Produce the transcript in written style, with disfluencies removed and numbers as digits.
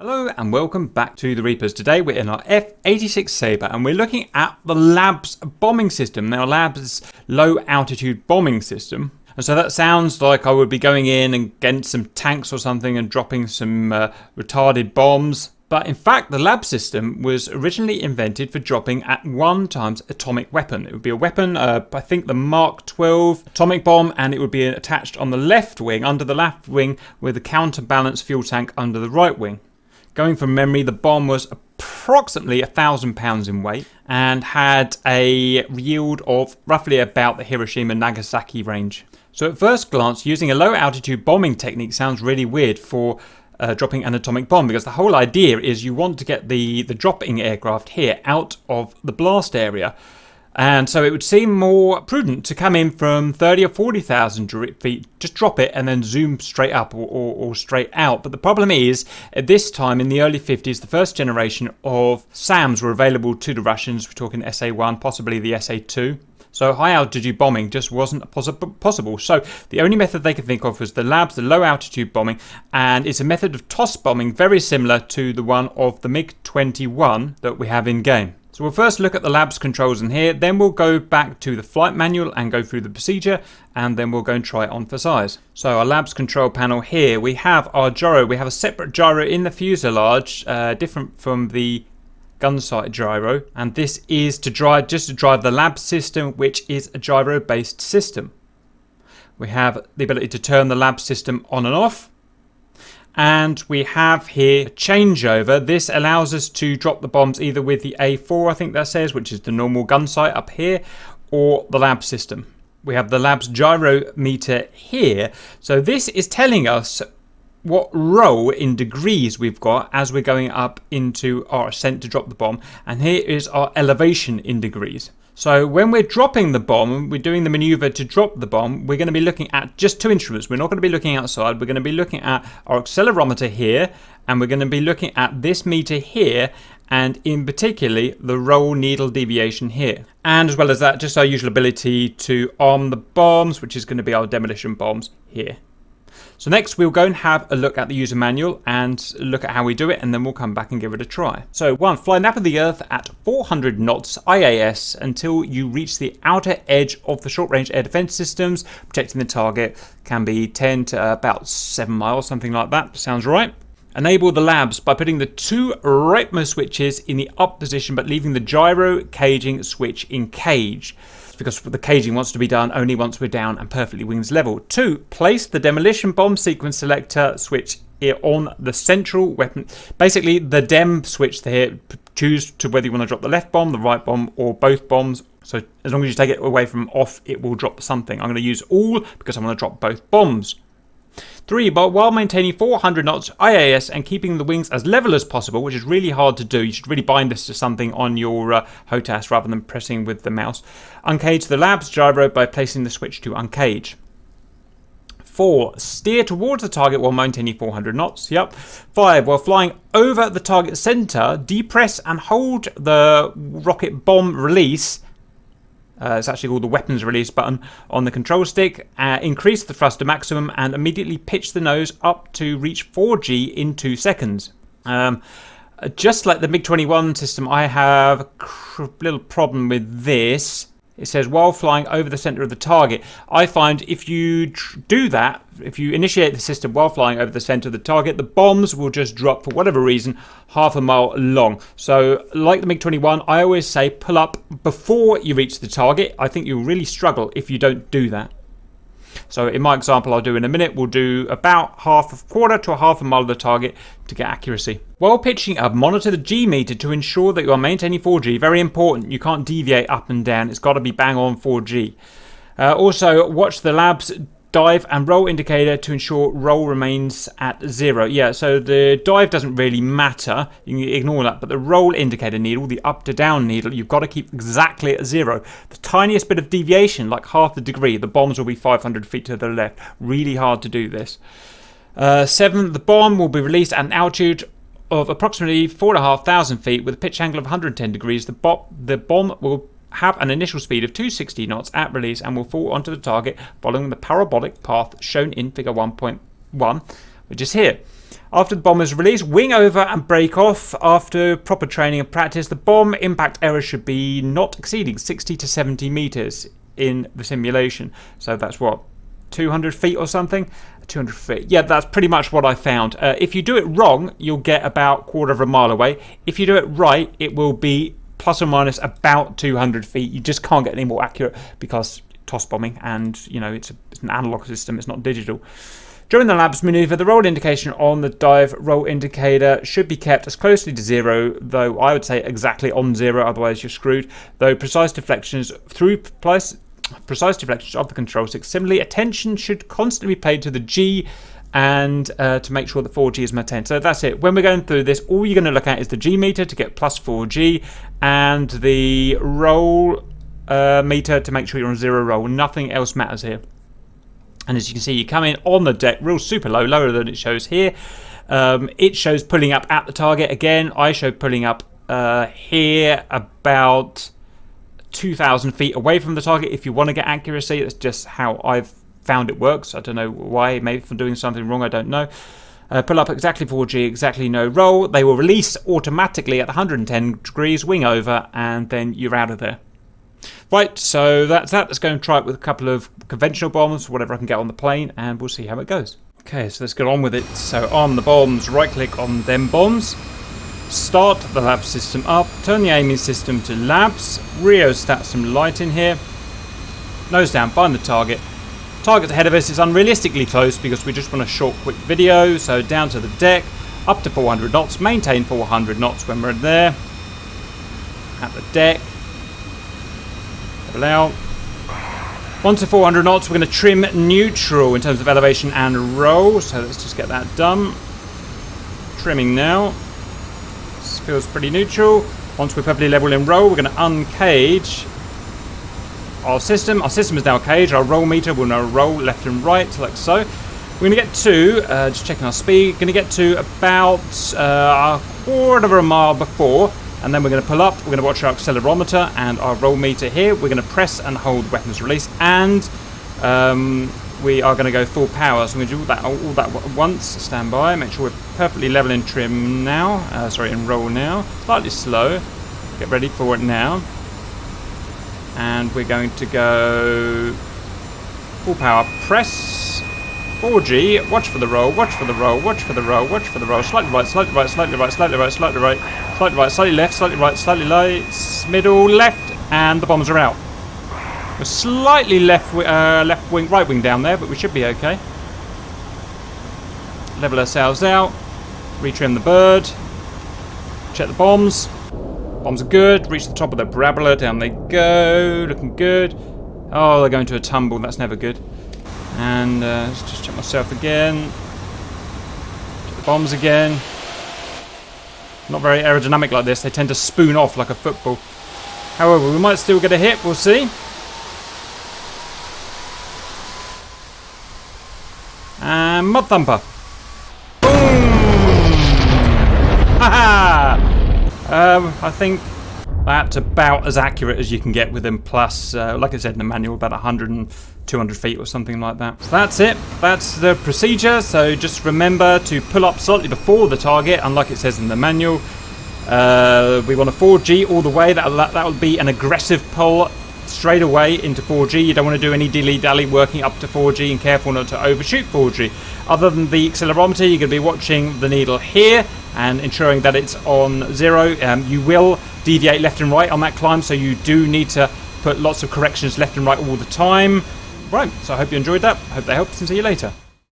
Hello and welcome back to the Reapers. Today we're in our F-86 Sabre and we're looking at the Labs bombing system. Now Labs low altitude bombing system. And so that sounds like I would be going in against some tanks or something and dropping some retarded bombs. But in fact the Lab system was originally invented for dropping at 1x atomic weapon. It would be a weapon, I think the Mark 12 atomic bomb, and it would be attached on the left wing, under the left wing, with a counterbalance fuel tank under the right wing. Going from memory, the bomb was approximately 1,000 pounds in weight and had a yield of roughly about the Hiroshima-Nagasaki range. So at first glance, using a low altitude bombing technique sounds really weird for dropping an atomic bomb, because the whole idea is you want to get the dropping aircraft here out of the blast area. And so it would seem more prudent to come in from 30 or 40,000 feet, just drop it and then zoom straight up or straight out. But the problem is, at this time in the early 50s, the first generation of SAMs were available to the Russians. We're talking SA-1, possibly the SA-2. So high altitude bombing just wasn't possible. So the only method they could think of was the Labs, the low altitude bombing, and it's a method of toss bombing very similar to the one of the MiG-21 that we have in game. So we'll first look at the Labs controls in here, then we'll go back to the flight manual and go through the procedure, and then we'll go and try it on for size. So our Labs control panel here, we have our gyro. We have a separate gyro in the fuselage, different from the gun sight gyro, and this is to drive the Labs system, which is a gyro based system. We have the ability to turn the Labs system on and off. And we have here a changeover. This allows us to drop the bombs either with the A4, I think that says, which is the normal gun sight up here, or the Lab system. We have the Labs gyro meter here. So this is telling us what roll in degrees we've got as we're going up into our ascent to drop the bomb. And here is our elevation in degrees. So when we're dropping the bomb, we're doing the maneuver to drop the bomb, we're going to be looking at just two instruments. We're not going to be looking outside. We're going to be looking at our accelerometer here, and we're going to be looking at this meter here, and in particularly the roll needle deviation here. And as well as that, just our usual ability to arm the bombs, which is going to be our demolition bombs here. So next we'll go and have a look at the user manual and look at how we do it, and then we'll come back and give it a try. So 1, fly nap of the earth at 400 knots IAS until you reach the outer edge of the short range air defense systems. Protecting the target can be 10 to about 7 miles, something like that. Sounds right. Enable the Labs by putting the two rightmost switches in the up position, but leaving the gyro caging switch in cage, because the caging wants to be done only once we're down and perfectly wings level. 2, place the demolition bomb sequence selector switch here on the central weapon. Basically the dem switch here, choose to whether you want to drop the left bomb, the right bomb, or both bombs. So as long as you take it away from off, it will drop something. I'm going to use all because I'm going to drop both bombs. 3, but while maintaining 400 knots IAS and keeping the wings as level as possible, which is really hard to do. You should really bind this to something on your HOTAS rather than pressing with the mouse. Uncage the Labs gyro by placing the switch to uncage. 4, steer towards the target while maintaining 400 knots. Yep. 5, while flying over the target center, depress and hold the rocket bomb release. It's actually called the weapons release button on the control stick. Increase the thruster maximum and immediately pitch the nose up to reach 4G in 2 seconds. Just like the MiG-21 system, I have a little problem with this. It says while flying over the center of the target. I find if you do that, if you initiate the system while flying over the center of the target, the bombs will just drop for whatever reason half a mile long. So like the MiG-21, I always say pull up before you reach the target. I think you'll really struggle if you don't do that. So in my example I'll do in a minute, we'll do about quarter to a half a mile of the target to get accuracy. While pitching up, monitor the G meter to ensure that you are maintaining 4G. Very important, you can't deviate up and down. It's got to be bang on 4G. Also watch the Labs dive and roll indicator to ensure roll remains at 0. Yeah, so the dive doesn't really matter. You can ignore that. But the roll indicator needle, the up to down needle, you've got to keep exactly at 0. The tiniest bit of deviation, like half the degree, the bombs will be 500 feet to the left. Really hard to do this. 7, the bomb will be released at an altitude of approximately 4,500 feet with a pitch angle of 110 degrees. The bomb will have an initial speed of 260 knots at release and will fall onto the target following the parabolic path shown in figure 1.1, which is here. After the bomb is released, wing over and break off. After proper training and practice, the bomb impact error should be not exceeding 60 to 70 meters in the simulation. So that's what, 200 feet or something? 200 feet. Yeah, that's pretty much what I found. If you do it wrong, you'll get about a quarter of a mile away. If you do it right, it will be plus or minus about 200 feet. You just can't get any more accurate because toss bombing, and you know it's an analog system, it's not digital. During the labs maneuver, the roll indication on the dive roll indicator should be kept as closely to 0, though I would say exactly on 0, otherwise you're screwed. Though precise deflections of the control stick. Similarly, attention should constantly be paid to the G and to make sure that 4G is maintained. So that's it. When we're going through this, all you're going to look at is the G meter to get plus 4G and the roll meter to make sure you're on 0 roll. Nothing else matters here. And as you can see, you come in on the deck real super low, lower than it shows here. It shows pulling up at the target. Again, I showed pulling up here about 2,000 feet away from the target. If you want to get accuracy, that's just how I've found it works. I don't know why, maybe for doing something wrong, I don't know. Pull up exactly 4G, exactly no roll. They will release automatically at 110 degrees, wing over, and then you're out of there. Right, so that's that. Let's go and try it with a couple of conventional bombs, whatever I can get on the plane, and we'll see how it goes. Okay, so let's get on with it. So on the bombs, right click on them bombs, start the lab system up, turn the aiming system to labs, rheostat some light in here, nose down, find the target. Target ahead of us is unrealistically close because we just want a short quick video, so down to the deck, up to 400 knots, maintain 400 knots when we're there, at the deck. Out. Once to 400 knots, we're going to trim neutral in terms of elevation and roll. So let's just get that done. Trimming now. This feels pretty neutral. Once we're perfectly level in roll, we're going to uncage our system. Our system is now caged. Our roll meter will now roll left and right, like so. We're going to get to, just checking our speed, going to get to about a quarter of a mile before. And then we're going to pull up, we're going to watch our accelerometer and our roll meter here. We're going to press and hold weapons release, and we are going to go full power. So we're going to do all that at once. Stand by, make sure we're perfectly level in trim now. In roll now. Slightly slow. Get ready for it now. And we're going to go full power. Press 4G. Watch for the roll. Watch for the roll. Watch for the roll. Watch for the roll. Slightly right. Slightly right. Slightly right. Slightly right. Slightly right. Slightly right, slightly left, slightly right, slightly left, middle, left, and the bombs are out. We're slightly left wing, right wing down there, but we should be okay. Level ourselves out, retrim the bird, check the bombs. Bombs are good, reach the top of the parabola, down they go, looking good. Oh, they're going to a tumble, that's never good. And let's just check myself again. Check the bombs again. Not very aerodynamic like this. They tend to spoon off like a football. However, we might still get a hit. We'll see. And mud thumper. Boom! Ha! I think that's about as accurate as you can get with them. Plus, like I said in the manual, about 100 and 200 feet or something like that. So that's it. That's the procedure. So just remember to pull up slightly before the target, unlike it says in the manual. We want a 4G all the way. That will be an aggressive pull straight away into 4G. You don't want to do any dilly-dally working up to 4G, and careful not to overshoot 4G. Other than the accelerometer, you're going to be watching the needle here and ensuring that it's on 0. You will deviate left and right on that climb, so you do need to put lots of corrections left and right all the time. Right, so I hope you enjoyed that. I hope they helped, and see you later.